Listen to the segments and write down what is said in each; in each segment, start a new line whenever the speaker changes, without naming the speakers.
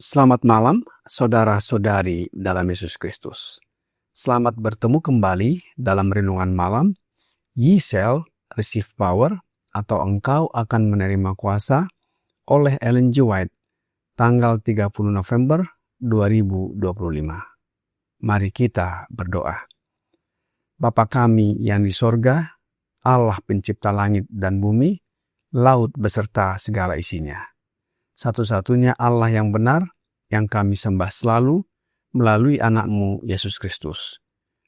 Selamat malam, saudara-saudari dalam Yesus Kristus. Selamat bertemu kembali dalam renungan malam, Ye shall receive power, atau engkau akan menerima kuasa, oleh Ellen G. White, tanggal 30 November 2025. Mari kita berdoa. Bapa kami yang di sorga, Allah pencipta langit dan bumi, laut beserta segala isinya. Satu-satunya Allah yang benar, yang kami sembah selalu melalui anak-Mu Yesus Kristus.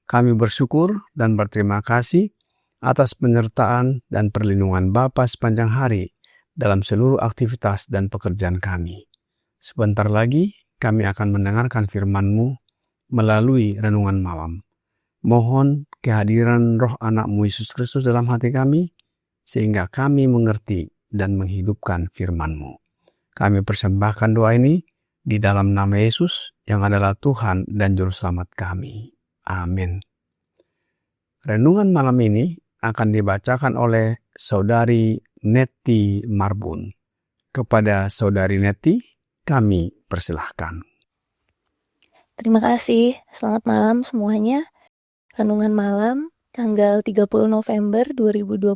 Kami bersyukur dan berterima kasih atas penyertaan dan perlindungan Bapa sepanjang hari dalam seluruh aktivitas dan pekerjaan kami. Sebentar lagi kami akan mendengarkan firman-Mu melalui renungan malam. Mohon kehadiran roh anak-Mu Yesus Kristus dalam hati kami, sehingga kami mengerti dan menghidupkan firman-Mu. Kami persembahkan doa ini di dalam nama Yesus yang adalah Tuhan dan Juru Selamat kami. Amin. Renungan malam ini akan dibacakan oleh Saudari Neti Marbun. Kepada Saudari Neti, kami persilahkan.
Terima kasih. Selamat malam semuanya. Renungan malam tanggal 30 November 2025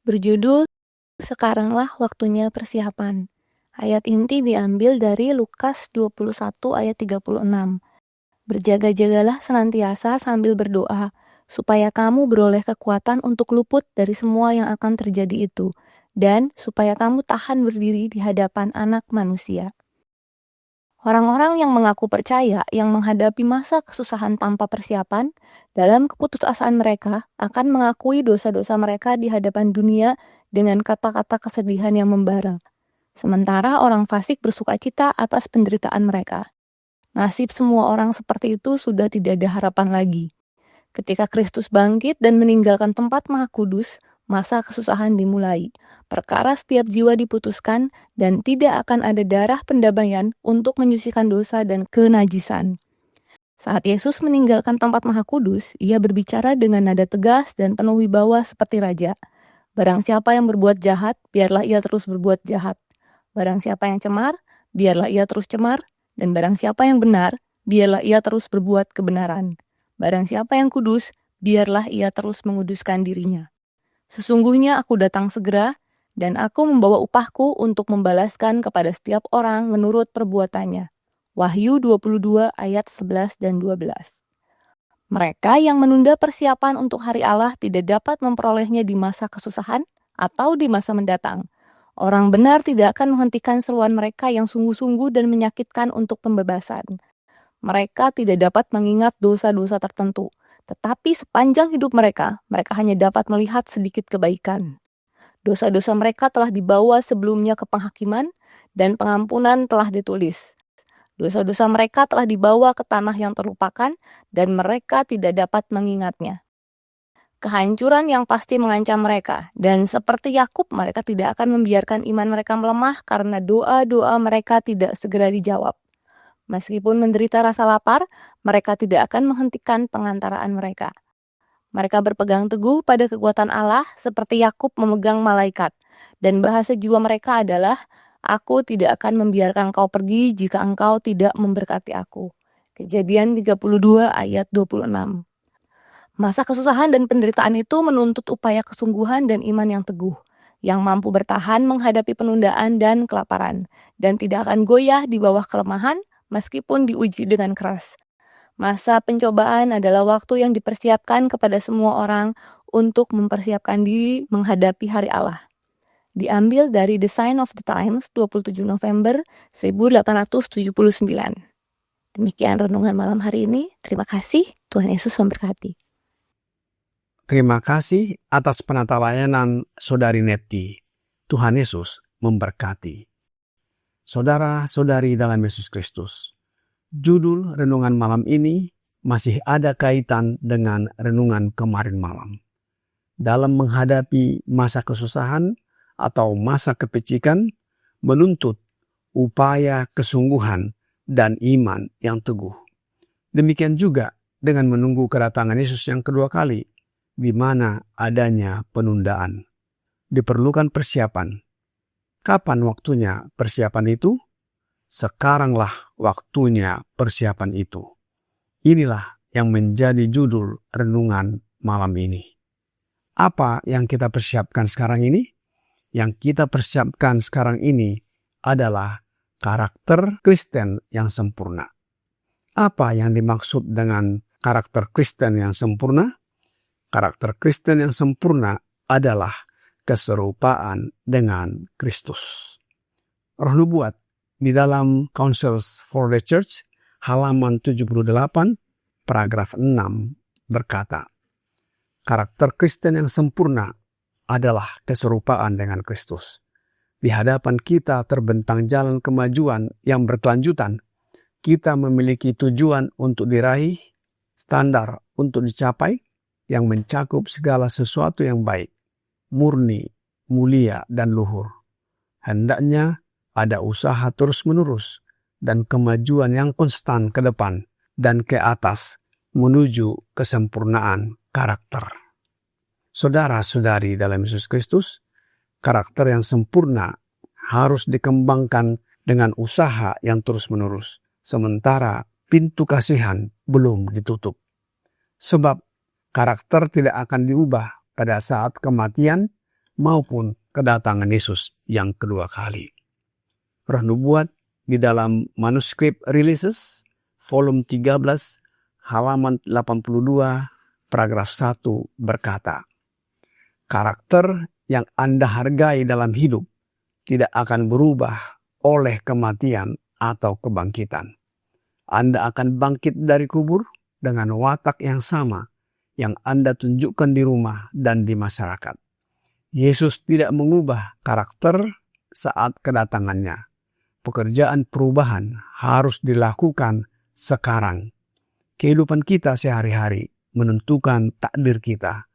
berjudul Sekaranglah Waktunya Persiapan. Ayat inti diambil dari Lukas 21 ayat 36. Berjaga-jagalah senantiasa sambil berdoa, supaya kamu beroleh kekuatan untuk luput dari semua yang akan terjadi itu, dan supaya kamu tahan berdiri di hadapan Anak Manusia. Orang-orang yang mengaku percaya yang menghadapi masa kesusahan tanpa persiapan, dalam keputusasaan mereka akan mengakui dosa-dosa mereka di hadapan dunia dengan kata-kata kesedihan yang membara. Sementara orang fasik bersukacita atas penderitaan mereka. Nasib semua orang seperti itu sudah tidak ada harapan lagi. Ketika Kristus bangkit dan meninggalkan tempat Maha Kudus, masa kesusahan dimulai. Perkara setiap jiwa diputuskan dan tidak akan ada darah pendamaian untuk menyucikan dosa dan kenajisan. Saat Yesus meninggalkan tempat Maha Kudus, ia berbicara dengan nada tegas dan penuh wibawa seperti raja. Barang siapa yang berbuat jahat, biarlah ia terus berbuat jahat. Barang siapa yang cemar, biarlah ia terus cemar. Dan barang siapa yang benar, biarlah ia terus berbuat kebenaran. Barang siapa yang kudus, biarlah ia terus menguduskan dirinya. Sesungguhnya aku datang segera, dan aku membawa upahku untuk membalaskan kepada setiap orang menurut perbuatannya. Wahyu 22 ayat 11 dan 12. Mereka yang menunda persiapan untuk hari Allah tidak dapat memperolehnya di masa kesusahan atau di masa mendatang. Orang benar tidak akan menghentikan seruan mereka yang sungguh-sungguh dan menyakitkan untuk pembebasan. Mereka tidak dapat mengingat dosa-dosa tertentu, tetapi sepanjang hidup mereka hanya dapat melihat sedikit kebaikan. Dosa-dosa mereka telah dibawa sebelumnya ke penghakiman, dan pengampunan telah ditulis. Dosa-dosa mereka telah dibawa ke tanah yang terlupakan, dan mereka tidak dapat mengingatnya. Kehancuran yang pasti mengancam mereka, dan seperti Yakub mereka tidak akan membiarkan iman mereka melemah karena doa-doa mereka tidak segera dijawab. Meskipun menderita rasa lapar, mereka tidak akan menghentikan pengantaraan mereka. Mereka berpegang teguh pada kekuatan Allah seperti Yakub memegang malaikat, dan bahasa jiwa mereka adalah, "Aku tidak akan membiarkan kau pergi jika engkau tidak memberkati aku." Kejadian 32 ayat 26. Masa kesusahan dan penderitaan itu menuntut upaya kesungguhan dan iman yang teguh, yang mampu bertahan menghadapi penundaan dan kelaparan, dan tidak akan goyah di bawah kelemahan meskipun diuji dengan keras. Masa pencobaan adalah waktu yang dipersiapkan kepada semua orang untuk mempersiapkan diri menghadapi hari Allah. diambil dari The Sign of the Times 27 November 1879. Demikian renungan malam hari ini. Terima kasih. Tuhan Yesus memberkati.
Terima kasih atas penata layanan Saudari Neti. Tuhan Yesus memberkati. Saudara-saudari dalam Yesus Kristus, judul renungan malam ini masih ada kaitan dengan renungan kemarin malam. Dalam menghadapi masa kesusahan atau masa kepecikan, menuntut upaya kesungguhan dan iman yang teguh. Demikian juga dengan menunggu kedatangan Yesus yang kedua kali, di mana adanya penundaan. Diperlukan persiapan. Kapan waktunya persiapan itu? Sekaranglah waktunya persiapan itu. Inilah yang menjadi judul renungan malam ini. Apa yang kita persiapkan sekarang ini? Yang kita persiapkan sekarang ini adalah karakter Kristen yang sempurna. Apa yang dimaksud dengan karakter Kristen yang sempurna? Karakter Kristen yang sempurna adalah keserupaan dengan Kristus. Roh Nubuat di dalam Counsels for the Church halaman 78 paragraf 6 berkata, karakter Kristen yang sempurna adalah keserupaan dengan Kristus. Di hadapan kita terbentang jalan kemajuan yang berkelanjutan. Kita memiliki tujuan untuk diraih, standar untuk dicapai, yang mencakup segala sesuatu yang baik, murni, mulia, dan luhur. Hendaknya ada usaha terus-menerus dan kemajuan yang konstan ke depan dan ke atas menuju kesempurnaan karakter. Saudara-saudari dalam Yesus Kristus, karakter yang sempurna harus dikembangkan dengan usaha yang terus-menerus, sementara pintu kasihan belum ditutup. Sebab karakter tidak akan diubah pada saat kematian maupun kedatangan Yesus yang kedua kali. Roh Nubuat di dalam manuskrip Releases, volume 13, halaman 82, paragraf 1 berkata, karakter yang Anda hargai dalam hidup tidak akan berubah oleh kematian atau kebangkitan. Anda akan bangkit dari kubur dengan watak yang sama yang Anda tunjukkan di rumah dan di masyarakat. Yesus tidak mengubah karakter saat kedatangannya. Pekerjaan perubahan harus dilakukan sekarang. Kehidupan kita sehari-hari menentukan takdir kita.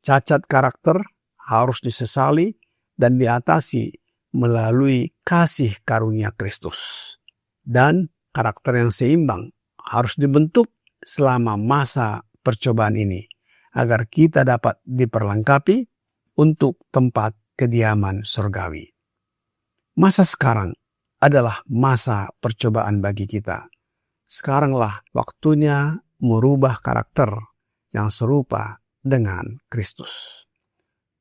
Cacat karakter harus disesali dan diatasi melalui kasih karunia Kristus. Dan karakter yang seimbang harus dibentuk selama masa percobaan ini, agar kita dapat diperlengkapi untuk tempat kediaman surgawi. Masa sekarang adalah masa percobaan bagi kita. Sekaranglah waktunya merubah karakter yang serupa dengan Kristus.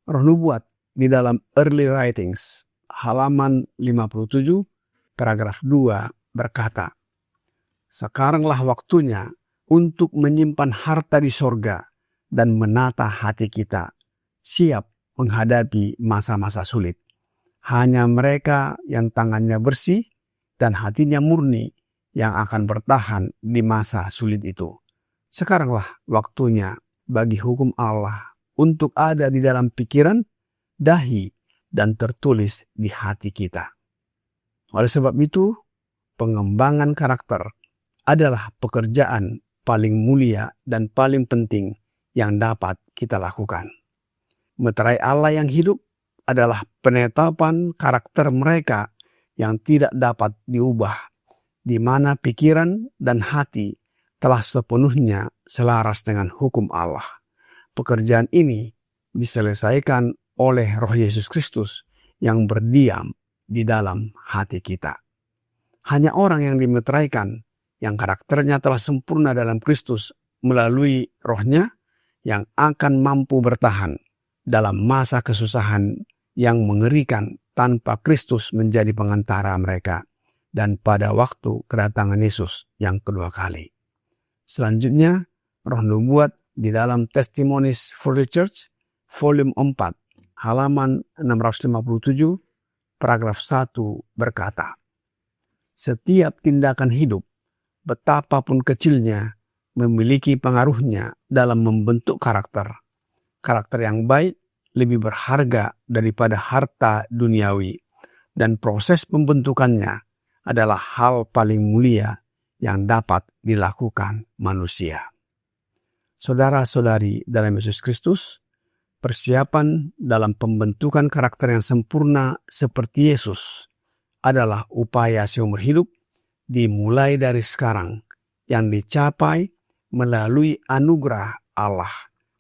Roh Nubuat di dalam Early Writings, halaman 57, paragraf 2 berkata, sekaranglah waktunya untuk menyimpan harta di sorga dan menata hati kita, siap menghadapi masa-masa sulit. Hanya mereka yang tangannya bersih dan hatinya murni yang akan bertahan di masa sulit itu. Sekaranglah waktunya bagi hukum Allah untuk ada di dalam pikiran, dahi, dan tertulis di hati kita. Oleh sebab itu, pengembangan karakter adalah pekerjaan paling mulia dan paling penting yang dapat kita lakukan. Meterai Allah yang hidup adalah penetapan karakter mereka yang tidak dapat diubah, di mana pikiran dan hati telah sepenuhnya selaras dengan hukum Allah. Pekerjaan ini diselesaikan oleh Roh Yesus Kristus yang berdiam di dalam hati kita. Hanya orang yang dimeteraikan, yang karakternya telah sempurna dalam Kristus melalui Roh-Nya, yang akan mampu bertahan dalam masa kesusahan yang mengerikan tanpa Kristus menjadi pengantara mereka, dan pada waktu kedatangan Yesus yang kedua kali. Selanjutnya, Roh Nubuat di dalam Testimonies for the Church, volume 4, halaman 657, paragraf 1 berkata, "Setiap tindakan hidup, betapapun kecilnya, memiliki pengaruhnya dalam membentuk karakter. Karakter yang baik lebih berharga daripada harta duniawi, dan proses pembentukannya adalah hal paling mulia yang dapat dilakukan manusia." Saudara-saudari dalam Yesus Kristus, persiapan dalam pembentukan karakter yang sempurna seperti Yesus adalah upaya seumur hidup dimulai dari sekarang, yang dicapai melalui anugerah Allah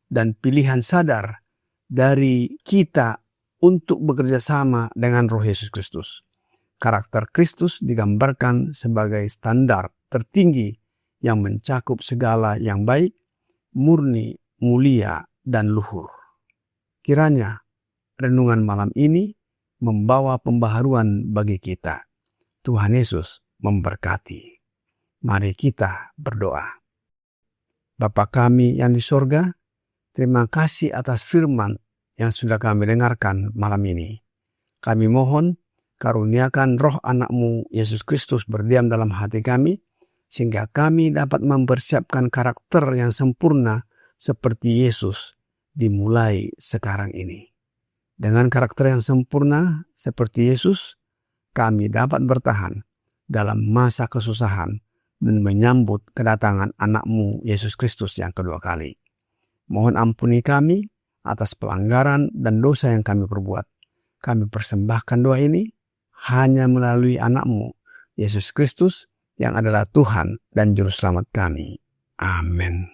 dan pilihan sadar dari kita untuk bekerja sama dengan Roh Yesus Kristus. Karakter Kristus digambarkan sebagai standar tertinggi yang mencakup segala yang baik, murni, mulia, dan luhur. Kiranya renungan malam ini membawa pembaharuan bagi kita. Tuhan Yesus memberkati. Mari kita berdoa. Bapa kami yang di sorga, terima kasih atas firman yang sudah kami dengarkan malam ini. Kami mohon karuniakan roh anak-Mu Yesus Kristus berdiam dalam hati kami, sehingga kami dapat mempersiapkan karakter yang sempurna seperti Yesus dimulai sekarang ini. Dengan karakter yang sempurna seperti Yesus, kami dapat bertahan dalam masa kesusahan dan menyambut kedatangan anak-Mu Yesus Kristus yang kedua kali. Mohon ampuni kami atas pelanggaran dan dosa yang kami perbuat. Kami persembahkan doa ini hanya melalui anak-Mu Yesus Kristus yang adalah Tuhan dan Juru Selamat kami. Amin.